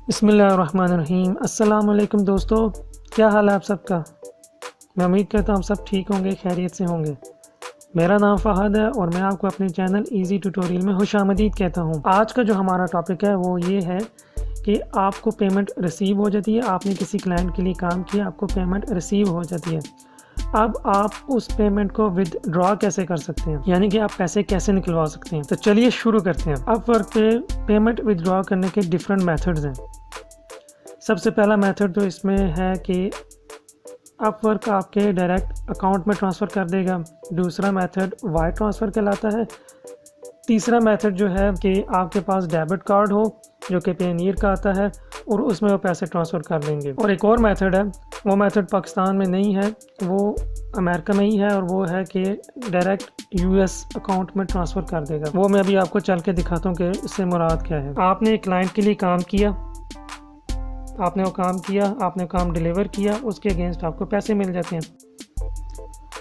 बिस्मिल्लाहिर्रहमानिर्रहीम। अस्सलाम वालेकुम दोस्तों, क्या हाल है आप सबका। मैं उम्मीद करता हूँ आप सब ठीक होंगे, खैरियत से होंगे। मेरा नाम फ़हद है और मैं आपको अपने चैनल इजी ट्यूटोरियल में खुशामदीद कहता हूँ। आज का जो हमारा टॉपिक है वो ये है कि आपको पेमेंट रिसीव हो जाती है। आपने किसी क्लाइंट के लिए काम किया, आपको पेमेंट रिसीव हो जाती है। अब आप उस पेमेंट को विदड्रॉ कैसे कर सकते हैं, यानी कि आप पैसे कैसे निकलवा सकते हैं। तो चलिए शुरू करते हैं। अपवर्क पे पेमेंट विदड्रॉ करने के डिफरेंट मेथड्स हैं। सबसे पहला मेथड तो इसमें है कि अपवर्क आपके डायरेक्ट अकाउंट में ट्रांसफ़र कर देगा। दूसरा मेथड वायर ट्रांसफ़र कहलाता है। तीसरा मेथड जो है कि आपके पास डेबिट कार्ड हो जो कि पेनीयर का आता है और उसमें वो पैसे ट्रांसफ़र कर देंगे। और एक और मेथड है, वो मेथड पाकिस्तान में नहीं है, वो अमेरिका में ही है, और वो है कि डायरेक्ट यूएस अकाउंट में ट्रांसफ़र कर देगा। वो मैं अभी आपको चल के दिखाता हूँ कि इससे मुराद क्या है। आपने एक क्लाइंट के लिए काम किया, आपने वो काम डिलीवर किया, उसके अगेंस्ट आपको पैसे मिल जाते हैं।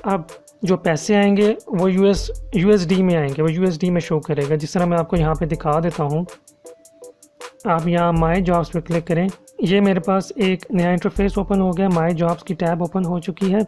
अब जो पैसे आएंगे वो यूएसडी में आएंगे, वो यूएसडी में शो करेगा। जिस तरह मैं आपको यहाँ पे दिखा देता हूँ। आप यहाँ माई जॉब्स पे क्लिक करें। ये मेरे पास एक नया इंटरफेस ओपन हो गया, माई जॉब्स की टैब ओपन हो चुकी है।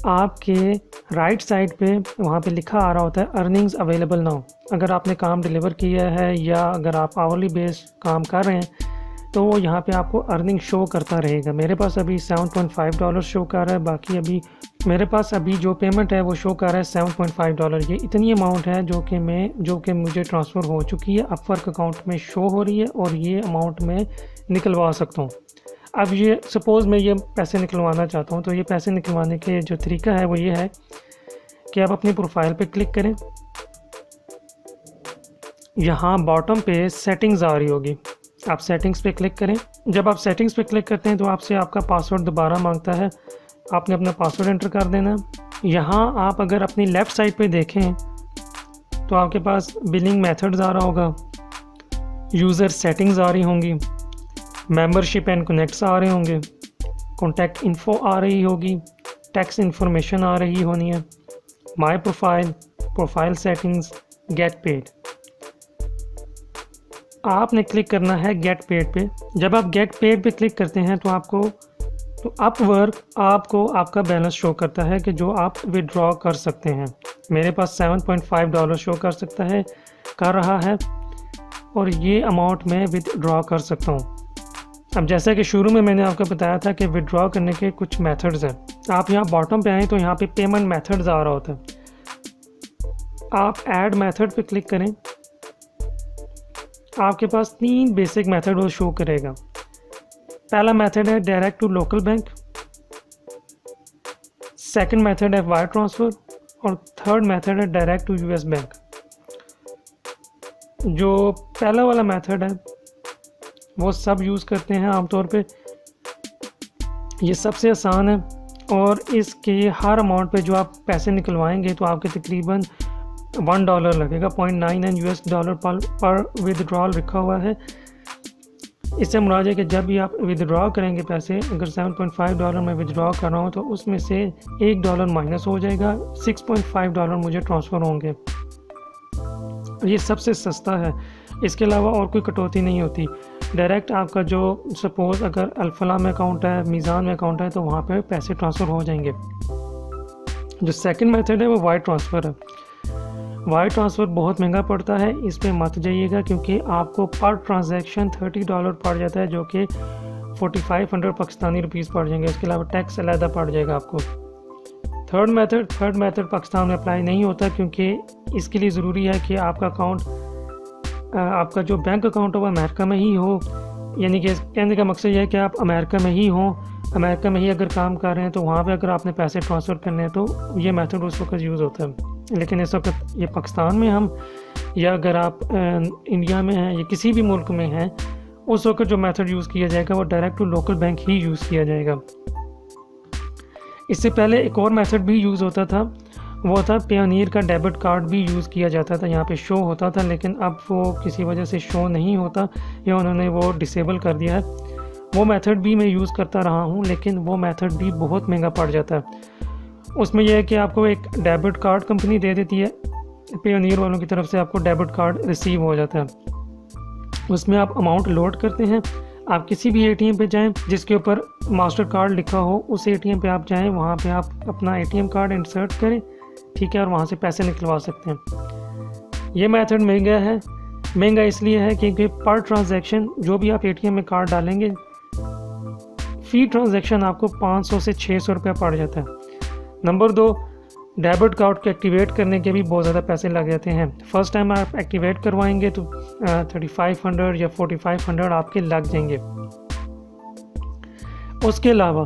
आपके राइट साइड पे वहाँ पे लिखा आ रहा होता है अर्निंग्स अवेलेबल नाउ। अगर आपने काम डिलीवर किया है या अगर आप आवरली बेस काम कर रहे हैं तो वो यहाँ पे आपको अर्निंग शो करता रहेगा। मेरे पास अभी $7.5 शो कर रहा है। बाकी अभी मेरे पास अभी जो पेमेंट है वो शो कर रहा है $7.5। ये इतनी अमाउंट है जो कि मुझे ट्रांसफ़र हो चुकी है, अपवर्क अकाउंट में शो हो रही है, और ये अमाउंट मैं निकलवा सकता हूँ। अब ये सपोज़ मैं ये पैसे निकलवाना चाहता हूँ, तो ये पैसे निकलवाने के जो तरीका है वो ये है कि आप अपनी प्रोफाइल पे क्लिक करें। यहाँ बॉटम पे सेटिंग्स आ रही होगी, आप सेटिंग्स पे क्लिक करें। जब आप सेटिंग्स पे क्लिक करते हैं तो आपसे आपका पासवर्ड दोबारा मांगता है, आपने अपना पासवर्ड एंटर कर देना। यहाँ आप अगर अपनी लेफ़्ट साइड पे देखें तो आपके पास बिलिंग मेथड्स आ रहा होगा, यूज़र सेटिंग्स आ रही होंगी, मेंबरशिप एंड कनेक्ट्स आ रहे होंगे, कॉन्टैक्ट इन्फो आ रही होगी, टैक्स इन्फॉर्मेशन आ रही होनी है, my profile settings, get paid. आपने क्लिक करना है गेट पेड पे। जब आप गेट पेड पे क्लिक करते हैं तो अपवर्क आपको आपका बैलेंस शो करता है कि जो आप विड्रॉ कर सकते हैं। मेरे पास $7.5 शो कर रहा है और ये अमाउंट मैं विड्रॉ कर सकता हूँ। अब जैसा कि शुरू में मैंने आपको बताया था कि विड्रॉ करने के कुछ मेथड्स हैं। आप यहाँ बॉटम पे आएँ तो यहाँ पे पेमेंट मेथड्स आ रहा होता है। आप ऐड मेथड पे क्लिक करें। आपके पास 3 बेसिक मेथड वो शो करेगा। पहला मेथड है direct to local bank, second method है वायर ट्रांसफ़र, और थर्ड मेथड है डायरेक्ट टू यूएस बैंक। जो पहला वाला मेथड है वो सब यूज़ करते हैं आमतौर पे। ये सबसे आसान है और इसके हर अमाउंट पे जो आप पैसे निकलवाएंगे तो आपके तकरीबन $1 लगेगा। $0.99 पर विदड्रॉल रखा हुआ है। इससे मुराद है कि जब भी आप विदड्रॉ करेंगे पैसे, अगर $7.5 में विदड्रॉ कर रहा हूँ तो उसमें से $1 माइनस हो जाएगा, $6.5 मुझे ट्रांसफ़र होंगे। ये सबसे सस्ता है, इसके अलावा और कोई कटौती नहीं होती। डायरेक्ट आपका जो सपोज़ अगर अल्फला में अकाउंट है, मीज़ान में अकाउंट है, तो वहाँ पे पैसे ट्रांसफ़र हो जाएंगे। जो सेकंड मेथड है वो वायर ट्रांसफ़र है। वायर ट्रांसफ़र बहुत महंगा पड़ता है, इस पे मत जाइएगा क्योंकि आपको पर ट्रांजैक्शन $30 पड़ जाता है, जो कि 4500 पाकिस्तानी रुपीज़ पड़ जाएंगे। इसके अलावा टैक्स अलहदा पड़ जाएगा आपको। थर्ड मेथड पाकिस्तान में अप्लाई नहीं होता क्योंकि इसके लिए ज़रूरी है कि आपका जो बैंक अकाउंट हो वो अमेरिका में ही हो। यानी कि कहने का मकसद यह है कि आप अमेरिका में ही हों, अमेरिका में ही अगर काम कर रहे हैं तो वहाँ पे अगर आपने पैसे ट्रांसफ़र करने हैं तो ये मेथड उस वक्त यूज़ होता है। लेकिन इस वक्त ये पाकिस्तान में हम, या अगर आप इंडिया में हैं या किसी भी मुल्क में हैं, उस वक्त जो मेथड यूज़ किया जाएगा वो डायरेक्ट टू लोकल बैंक ही यूज़ किया जाएगा। इससे पहले एक और मेथड भी यूज़ होता था, वो था पेनीयर का डेबिट कार्ड भी यूज़ किया जाता था, यहाँ पे शो होता था, लेकिन अब वो किसी वजह से शो नहीं होता या उन्होंने वो डिसेबल कर दिया है। वो मेथड भी मैं यूज़ करता रहा हूँ, लेकिन वो मेथड भी बहुत महंगा पड़ जाता है। उसमें यह है कि आपको एक डेबिट कार्ड कंपनी दे देती है, पेनीयर वालों की तरफ से आपको डेबिट कार्ड रिसीव हो जाता है। उसमें आप अमाउंट लोड करते हैं, आप किसी भी एटीएम पे जाएं जिसके ऊपर मास्टर कार्ड लिखा हो, उस एटीएम पे आप जाएं, वहाँ पे आप अपना एटीएम कार्ड इंसर्ट करें, ठीक है, और वहाँ से पैसे निकलवा सकते हैं। ये मेथड महंगा है, महंगा इसलिए है क्योंकि पर ट्रांजैक्शन जो भी आप एटीएम में कार्ड डालेंगे, फी ट्रांजैक्शन आपको 500 से 600 रुपया पड़ जाता है। नंबर 2, डेबिट कार्ड को एक्टिवेट करने के भी बहुत ज़्यादा पैसे लग जाते हैं। फर्स्ट टाइम आप एक्टिवेट करवाएंगे तो 3500 या 4500 आपके लग जाएंगे। उसके अलावा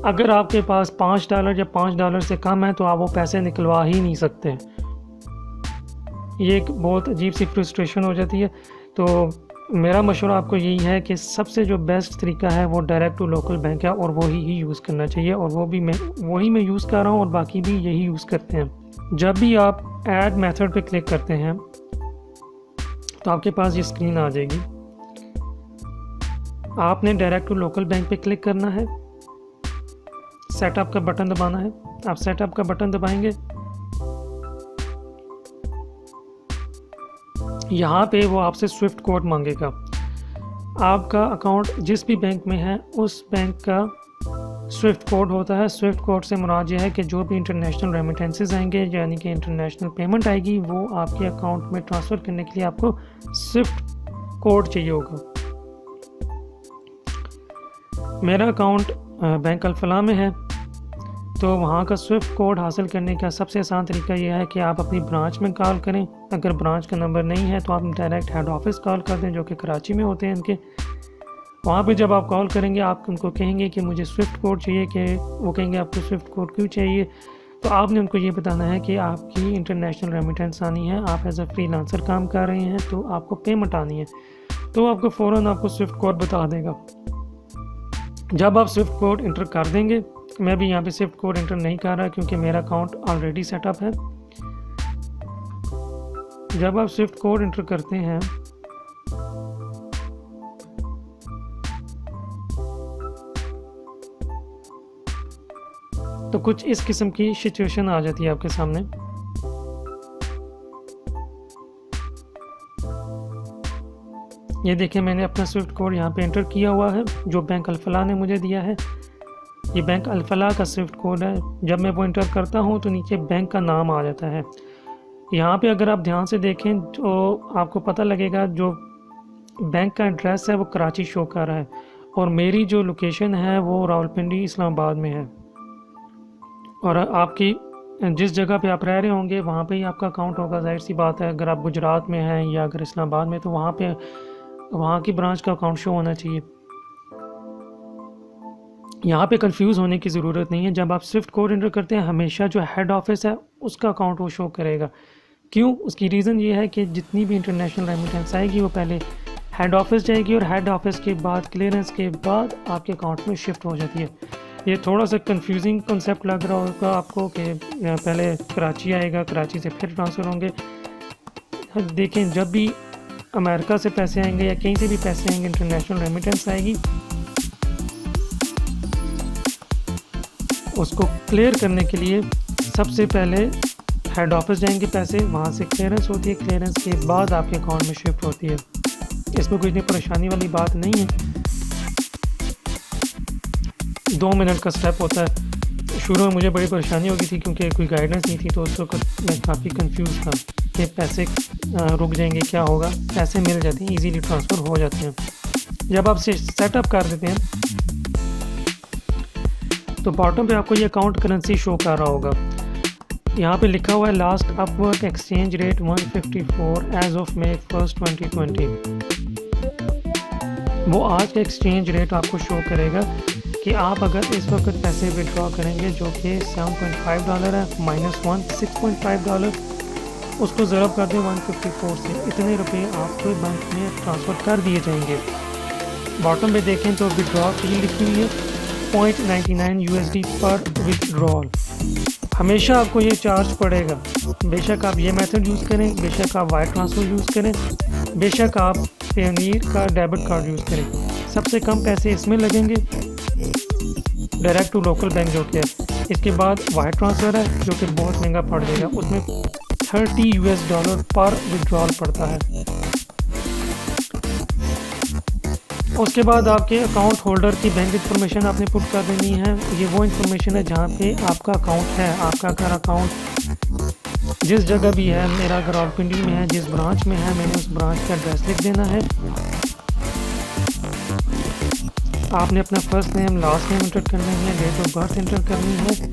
अगर आपके पास $5 या $5 से कम है तो आप वो पैसे निकलवा ही नहीं सकते। ये एक बहुत अजीब सी फ्रस्ट्रेशन हो जाती है। तो मेरा मशवरा आपको यही है कि सबसे जो बेस्ट तरीका है वो डायरेक्ट टू लोकल बैंक है, और वही ही यूज़ करना चाहिए, और वही मैं यूज़ कर रहा हूँ और बाकी भी यही यूज़ करते हैं। जब भी आप ऐड मेथड पे क्लिक करते हैं तो आपके पास ये स्क्रीन आ जाएगी। आपने डायरेक्ट टू लोकल बैंक पे क्लिक करना है, सेटअप का बटन दबाना है। आप सेटअप का बटन दबाएंगे, यहाँ पे वो आपसे स्विफ्ट कोड मांगेगा। आपका अकाउंट जिस भी बैंक में है उस बैंक का स्विफ्ट कोड होता है। स्विफ्ट कोड से मुराद ये है कि जो भी इंटरनेशनल रेमिटेंसेस आएंगे, यानी कि इंटरनेशनल पेमेंट आएगी, वो आपके अकाउंट में ट्रांसफ़र करने के लिए आपको स्विफ्ट कोड चाहिए होगा। मेरा अकाउंट बैंक अल-फलाह में है, तो वहाँ का स्विफ्ट कोड हासिल करने का सबसे आसान तरीका यह है कि आप अपनी ब्रांच में कॉल करें। अगर ब्रांच का नंबर नहीं है तो आप डायरेक्ट हेड ऑफिस कॉल कर दें, जो कि कराची में होते हैं इनके। वहाँ पे जब आप कॉल करेंगे आप उनको कहेंगे कि मुझे स्विफ्ट कोड चाहिए, कि वो कहेंगे आपको स्विफ्ट कोड क्यों चाहिए, तो आपने उनको ये बताना है कि आपकी इंटरनेशनल रेमिटेंस आनी है, आप एज अ फ्रीलांसर काम कर रहे हैं, तो आपको पेमेंट आनी है, तो आपको फ़ौरन आपको स्विफ्ट कोड बता देगा। जब आप स्विफ्ट कोड इंटर कर देंगे, मैं भी यहाँ पे स्विफ्ट कोड इंटर नहीं कर रहा क्योंकि मेरा अकाउंट ऑलरेडी सेटअप है। जब आप स्विफ्ट कोड इंटर करते हैं तो कुछ इस किस्म की सिचुएशन आ जाती है आपके सामने। ये देखें, मैंने अपना स्विफ्ट कोड यहाँ पे एंटर किया हुआ है जो बैंक अल-फलाह ने मुझे दिया है। ये बैंक अल-फलाह का स्विफ्ट कोड है। जब मैं वो इंटर करता हूँ तो नीचे बैंक का नाम आ जाता है। यहाँ पे अगर आप ध्यान से देखें तो आपको पता लगेगा जो बैंक का एड्रेस है वो कराची शो कर रहा है, और मेरी जो लोकेशन है वो रावलपिंडी इस्लामाबाद में है। और आपकी जिस जगह पे आप रह रहे होंगे वहाँ पे ही आपका अकाउंट होगा, जाहिर सी बात है। अगर आप गुजरात में हैं या अगर इस्लामाबाद में, तो वहाँ की ब्रांच का अकाउंट शो होना चाहिए। यहाँ पे कंफ्यूज होने की ज़रूरत नहीं है। जब आप स्विफ्ट कोड एंटर करते हैं हमेशा जो हेड ऑफिस है उसका अकाउंट वो शो करेगा। क्यों? उसकी रीज़न ये है कि जितनी भी इंटरनेशनल रेमिटेंस आएगी वो पहले हेड ऑफिस जाएगी, और हेड ऑफिस के बाद क्लियरेंस के बाद आपके अकाउंट में शिफ्ट हो जाती है। ये थोड़ा सा कंफ्यूजिंग कंसेप्ट लग रहा होगा आपको कि पहले कराची आएगा, कराची से फिर ट्रांसफ़र होंगे। देखें, जब भी अमेरिका से पैसे आएंगे या कहीं से भी पैसे आएंगे, इंटरनेशनल रेमिटेंस आएगी, उसको क्लियर करने के लिए सबसे पहले हेड ऑफिस जाएंगे पैसे, वहाँ से क्लियरेंस होती है, क्लियरेंस के बाद आपके अकाउंट में शिफ्ट होती है। इसमें कोई इतनी परेशानी वाली बात नहीं है, 2 मिनट का स्टेप होता है। शुरू में मुझे बड़ी परेशानी हो गई थी क्योंकि कोई गाइडेंस नहीं थी, तो उस वक्त मैं काफ़ी कंफ्यूज था कि पैसे रुक जाएंगे, क्या होगा। पैसे मिल जाते हैं, इजीली ट्रांसफ़र हो जाते हैं। जब आप सेटअप कर देते हैं तो बॉटम पे आपको ये अकाउंट करेंसी शो कर रहा होगा। यहाँ पे लिखा हुआ है last upward exchange rate 154 as of May 1, 2020। वो आज का एक्सचेंज रेट आपको शो करेगा कि आप अगर इस वक्त पैसे विड्रॉ करेंगे जो कि $7.5 है, -1 $6.5, उसको ज़रब कर दें 154 से, इतने रुपए आपको बैंक में ट्रांसफ़र कर दिए जाएंगे। बॉटम पे देखें तो विड्रॉ फी लिखी हुई है, $0.99 USD पर विड्रॉल। हमेशा आपको ये चार्ज पड़ेगा, बेशक आप ये मेथड यूज़ करें, बेशक आप वायर ट्रांसफ़र यूज़ करें, बेशक आप पेयोनियर का डेबिट कार्ड यूज़ करें। सबसे कम पैसे इसमें लगेंगे डायरेक्ट टू लोकल बैंक जो कि है। इसके बाद वायर ट्रांसफ़र है जो कि बहुत महंगा पड़ जाएगा, उसमें $30 पर विड्रॉल पड़ता है। उसके बाद आपके अकाउंट होल्डर की बैंक इंफॉर्मेशन आपने पुट कर देनी है। ये वो इंफॉर्मेशन है जहाँ पे आपका अकाउंट है। आपका अगर अकाउंट जिस जगह भी है, मेरा अगर रावलपिंडी में है, जिस ब्रांच में है, मैंने उस ब्रांच का एड्रेस लिख देना है। आपने अपना first name, last name enter करना है, डेट ऑफ बर्थ एंटर करनी है,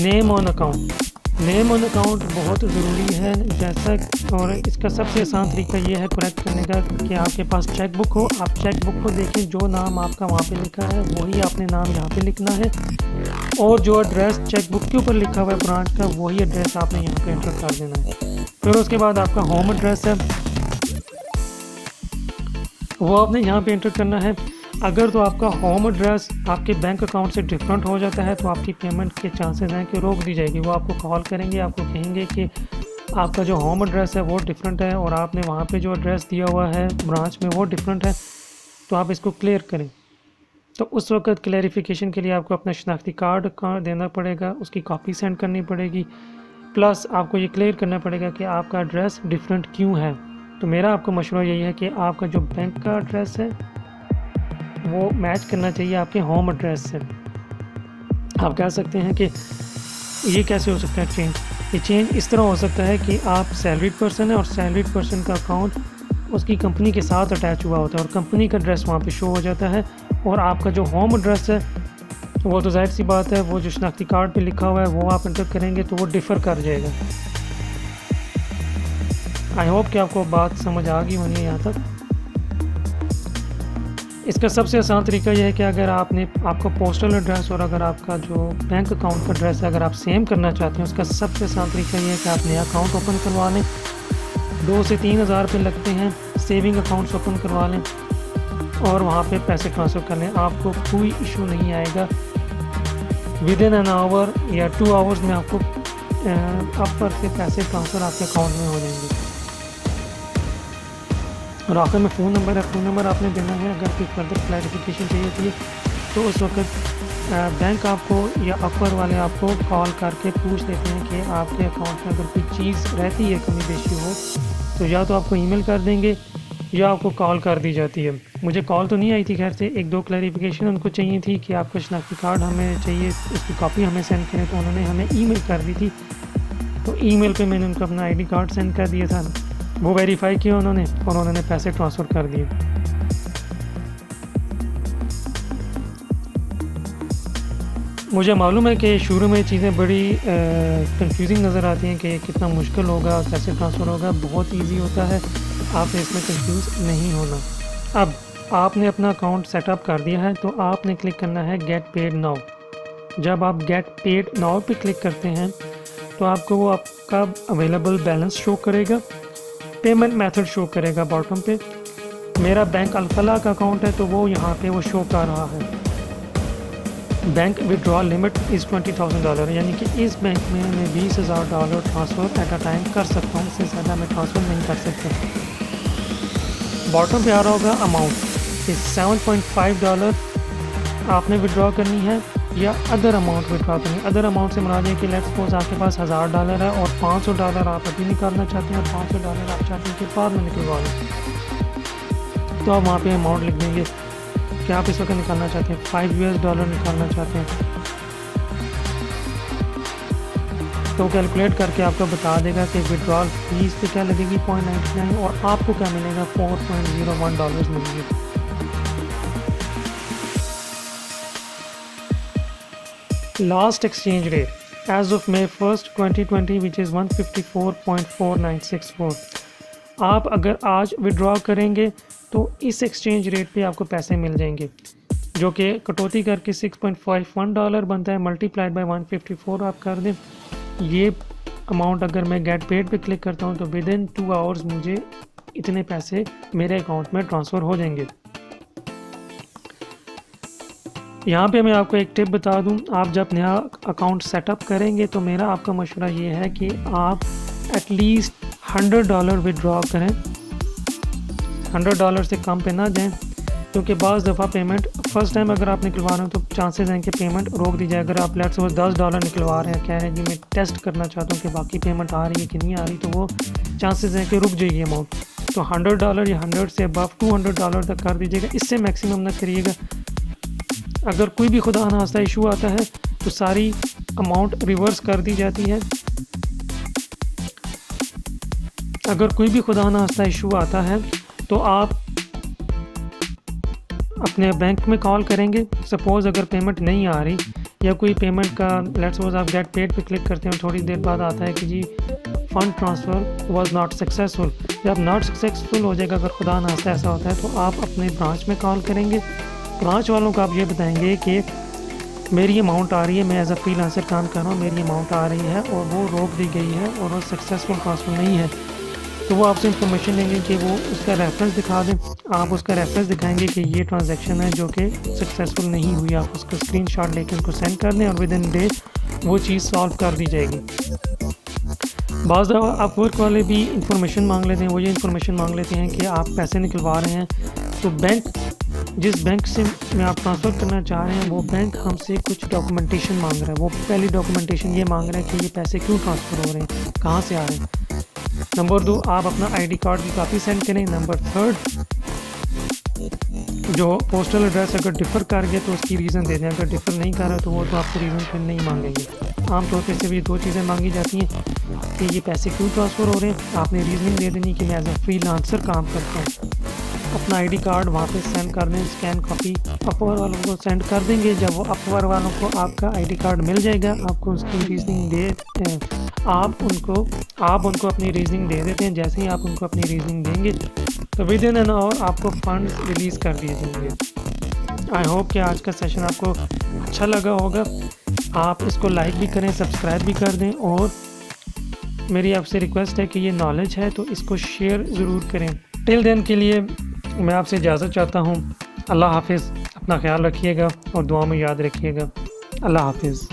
name on account. Name on account बहुत ज़रूरी है जैसा, और इसका सबसे आसान तरीका ये है करेक्ट करने का कि आपके पास चेक बुक हो। आप चेक बुक को देखें, जो नाम आपका वहाँ पे लिखा है वही आपने नाम यहाँ पे लिखना है, और जो एड्रेस चेक बुक के ऊपर लिखा हुआ है ब्रांच का, वही एड्रेस आपने यहाँ पे एंटर कर देना है। फिर उसके बाद आपका होम एड्रेस है वो आपने यहाँ पे एंटर करना है। अगर तो आपका होम एड्रेस आपके बैंक अकाउंट से डिफरेंट हो जाता है तो आपकी पेमेंट के चांसेस हैं कि रोक दी जाएगी। वो आपको कॉल करेंगे, आपको कहेंगे कि आपका जो होम एड्रेस है वो डिफरेंट है और आपने वहाँ पे जो एड्रेस दिया हुआ है ब्रांच में वो डिफरेंट है, तो आप इसको क्लियर करें। तो उस वक्त क्लैरिफिकेशन के लिए आपको अपना शनाख्ती कार्ड देना पड़ेगा, उसकी कॉपी सेंड करनी पड़ेगी, प्लस आपको ये क्लियर करना पड़ेगा कि आपका एड्रेस डिफरेंट क्यों है। तो मेरा आपको मशवरा यही है कि आपका जो बैंक का एड्रेस है वो मैच करना चाहिए आपके होम एड्रेस से। आप कह सकते हैं कि ये कैसे हो सकता है चेंज? ये चेंज इस तरह हो सकता है कि आप सैलरीड पर्सन है और सैलरीड पर्सन का अकाउंट उसकी कंपनी के साथ अटैच हुआ होता है और कंपनी का एड्रेस वहाँ पे शो हो जाता है, और आपका जो होम एड्रेस है वो तो जाहिर सी बात है वो जो शनाख्ती कार्ड पे लिखा हुआ है वो आप एंटर करेंगे तो वो डिफ़र कर जाएगा। आई होप कि आपको बात समझ आ गई होनी है यहाँ तक। इसका सबसे आसान तरीका यह है कि अगर आपका पोस्टल एड्रेस और अगर आपका जो बैंक अकाउंट का एड्रेस है अगर आप सेम करना चाहते हैं, उसका सबसे आसान तरीका यह है कि आप नया अकाउंट ओपन करवा लें। 2 से 3 हज़ार रुपये लगते हैं, सेविंग अकाउंट्स ओपन करवा लें और वहाँ पे पैसे ट्रांसफ़र कर लें। आपको कोई इशू नहीं आएगा। विद इन एन आवर या 2 आवर्स में आपको अपर से पैसे ट्रांसफ़र आपके अकाउंट में हो जाएंगे। और आखिर में फ़ोन नंबर है, फ़ोन नंबर आपने देना है। अगर कोई फर्दर क्लैरिफिकेशन चाहिए थी तो उस वक्त बैंक आपको या अपर वाले आपको कॉल करके पूछ लेते हैं कि आपके अकाउंट में अगर कोई चीज़ रहती है कमी बेशी हो तो या तो आपको ईमेल कर देंगे या आपको कॉल कर दी जाती है। मुझे कॉल तो नहीं आई थी, खैर से 1-2 क्लैरिफिकेशन उनको चाहिए थी कि आपका शनाख्ती कार्ड हमें चाहिए, उसकी कॉपी हमें सेंड करें, तो उन्होंने हमें ईमेल कर दी थी। तो ईमेल पे मैंने उनको अपना आईडी कार्ड सेंड कर दिया था, वो वेरीफाई किया उन्होंने और उन्होंने पैसे ट्रांसफ़र कर दिए। मुझे मालूम है कि शुरू में चीज़ें बड़ी कंफ्यूजिंग नज़र आती हैं कि कितना मुश्किल होगा, कैसे ट्रांसफ़र होगा। बहुत इजी होता है, आपने इसमें कंफ्यूज नहीं होना। अब आपने अपना अकाउंट सेटअप कर दिया है तो आपने क्लिक करना है गेट पेड नाउ। जब आप गेट पेड नाउ पे क्लिक करते हैं तो आपको वो आपका अवेलेबल बैलेंस शो करेगा, पेमेंट मेथड शो करेगा बॉटम पे। मेरा बैंक अल-फलाह का अकाउंट है तो वो यहाँ पे वो शो कर रहा है। बैंक विड्रॉल लिमिट इज़ $20,000, यानी कि इस बैंक में मैं $20,000 ट्रांसफ़र एट अ टाइम कर सकता हूँ, इससे ज़्यादा मैं ट्रांसफ़र नहीं कर सकता। बॉटम पे आ रहा होगा अमाउंट, इस $7.5 आपने विड्रॉ करनी है या अदर अमाउंट विड्रॉ करनी है। अदर अमाउंट से मुराद है कि लेट्स सपोज आपके पास $1,000 है और $500 आप अभी निकालना चाहते हैं और $500 आप चाहते हैं कि बाद में निकलवा लें, तो आप वहाँ पे अमाउंट लिख देंगे कि आप इस वक्त निकालना चाहते हैं $5 निकालना चाहते हैं, तो कैलकुलेट करके आपको बता देगा कि विड्रॉल फीस पे क्या लगेगी 0.99 और आपको क्या मिलेगा $4.01 मिलेगी। Last exchange rate as of May 1st 2020 which is 154.4964। आप अगर आज विड्रॉ करेंगे तो इस एक्सचेंज रेट पे आपको पैसे मिल जाएंगे, जो कि कटौती करके $6.51 बनता है, मल्टीप्लाइड बाय 154 आप कर दें। ये अमाउंट अगर मैं गेट पेड पे क्लिक करता हूँ तो विद इन 2 आवर्स मुझे इतने पैसे मेरे अकाउंट में ट्रांसफ़र हो जाएंगे। यहाँ पे मैं आपको एक टिप बता दूँ, आप जब नया अकाउंट सेटअप करेंगे तो मेरा आपका मशवरा ये है कि आप एटलीस्ट $100 विड्रॉ करें, $100 से कम पे ना जाएं, क्योंकि बाज़ दफ़ा पेमेंट फ़र्स्ट टाइम अगर आप निकलवा रहे हो तो चांसेस हैं कि पेमेंट रोक दी जाए। अगर आप लेट्स सपोज $10 निकलवा रहे हैं, कह रहे हैं कि मैं टेस्ट करना चाहता हूँ कि बाकी पेमेंट आ रही है कि नहीं आ रही, तो वो चांसेस हैं कि रुक जाएगी अमाउंट। इसको $100 या 100 से अबव $200 तक कर दीजिएगा, इससे मैक्सिमम ना करिएगा। अगर कोई भी खुदा ना खास्ता इशू आता है तो सारी अमाउंट रिवर्स कर दी जाती है। अगर कोई भी खुदा ना खास्ता इशू आता है तो आप अपने बैंक में कॉल करेंगे। सपोज़ अगर पेमेंट नहीं आ रही या कोई पेमेंट का लेट्स सपोज आप गेट पेड पे क्लिक करते हैं, थोड़ी देर बाद आता है कि जी fund transfer was not successful. जब नॉट सक्सेसफुल हो जाएगा, अगर खुदा ना खास्ता ऐसा होता है, तो आप अपने ब्रांच में कॉल करेंगे। ब्रांच वालों को आप ये बताएंगे कि मेरी अमाउंट आ रही है, मैं एज अ फ्रीलांसर काम कर रहा हूँ, मेरी अमाउंट आ रही है और वो रोक दी गई है और वो सक्सेसफुल ट्रांसफ़र नहीं है। तो वो आपसे इंफॉर्मेशन लेंगे कि वो उसका रेफरेंस दिखा दें। आप उसका रेफरेंस दिखाएंगे कि ये ट्रांजैक्शन है जो कि सक्सेसफुल नहीं हुई। आप उसका स्क्रीनशॉट लेके उनको सेंड कर दें और विद इन डे वो चीज़ सॉल्व कर दी जाएगी। बाज़ अपवर्क वाले भी इंफॉर्मेशन मांग लेते हैं। वो ये इंफॉर्मेशन मांग लेते हैं कि आप पैसे निकलवा रहे हैं तो बैंक जिस बैंक से में आप ट्रांसफ़र करना चाह रहे हैं वो बैंक हमसे कुछ डॉक्यूमेंटेशन मांग रहा है। वो पहली डॉक्यूमेंटेशन ये मांग रहा है कि ये पैसे क्यों ट्रांसफ़र हो रहे हैं, कहाँ से आ रहे हैं। नंबर 2, आप अपना आईडी कार्ड की कॉपी सेंड करें। नंबर 3, जो पोस्टल एड्रेस अगर डिफ़र कर गया तो उसकी रीज़न दे दें। अगर डिफ़र नहीं कर रहा तो वो तो आपको रीज़न फिर नहीं मांगेंगे। आमतौर पर सिर्फ ये 2 चीज़ें मांगी जाती हैं कि ये पैसे क्यों ट्रांसफ़र हो रहे हैं। आपने रीज़निंग दे देनी कि मैं एज ए फ्रीलांसर काम करता हूँ। अपना आईडी कार्ड वहाँ पे सेंड कर दें, स्कैन कॉपी अपवर वालों को सेंड कर देंगे। जब वो अपवर वालों को आपका आईडी कार्ड मिल जाएगा, आपको उसकी रीज़निंग आप उनको अपनी रीज़निंग दे देते हैं। जैसे ही आप उनको अपनी रीज़निंग देंगे तो विद इन एन आवर आपको फ़ंड रिलीज़ कर दिए जाएंगे। आई होप कि आज का सेशन आपको अच्छा लगा होगा। आप इसको लाइक भी करें, सब्सक्राइब भी कर दें और मेरी आपसे रिक्वेस्ट है कि ये नॉलेज है तो इसको शेयर ज़रूर करें। टिल देन के लिए मैं आपसे इजाज़त चाहता हूँ। अल्लाह हाफिज़। अपना ख्याल रखिएगा और दुआ में याद रखिएगा। अल्लाह हाफिज़।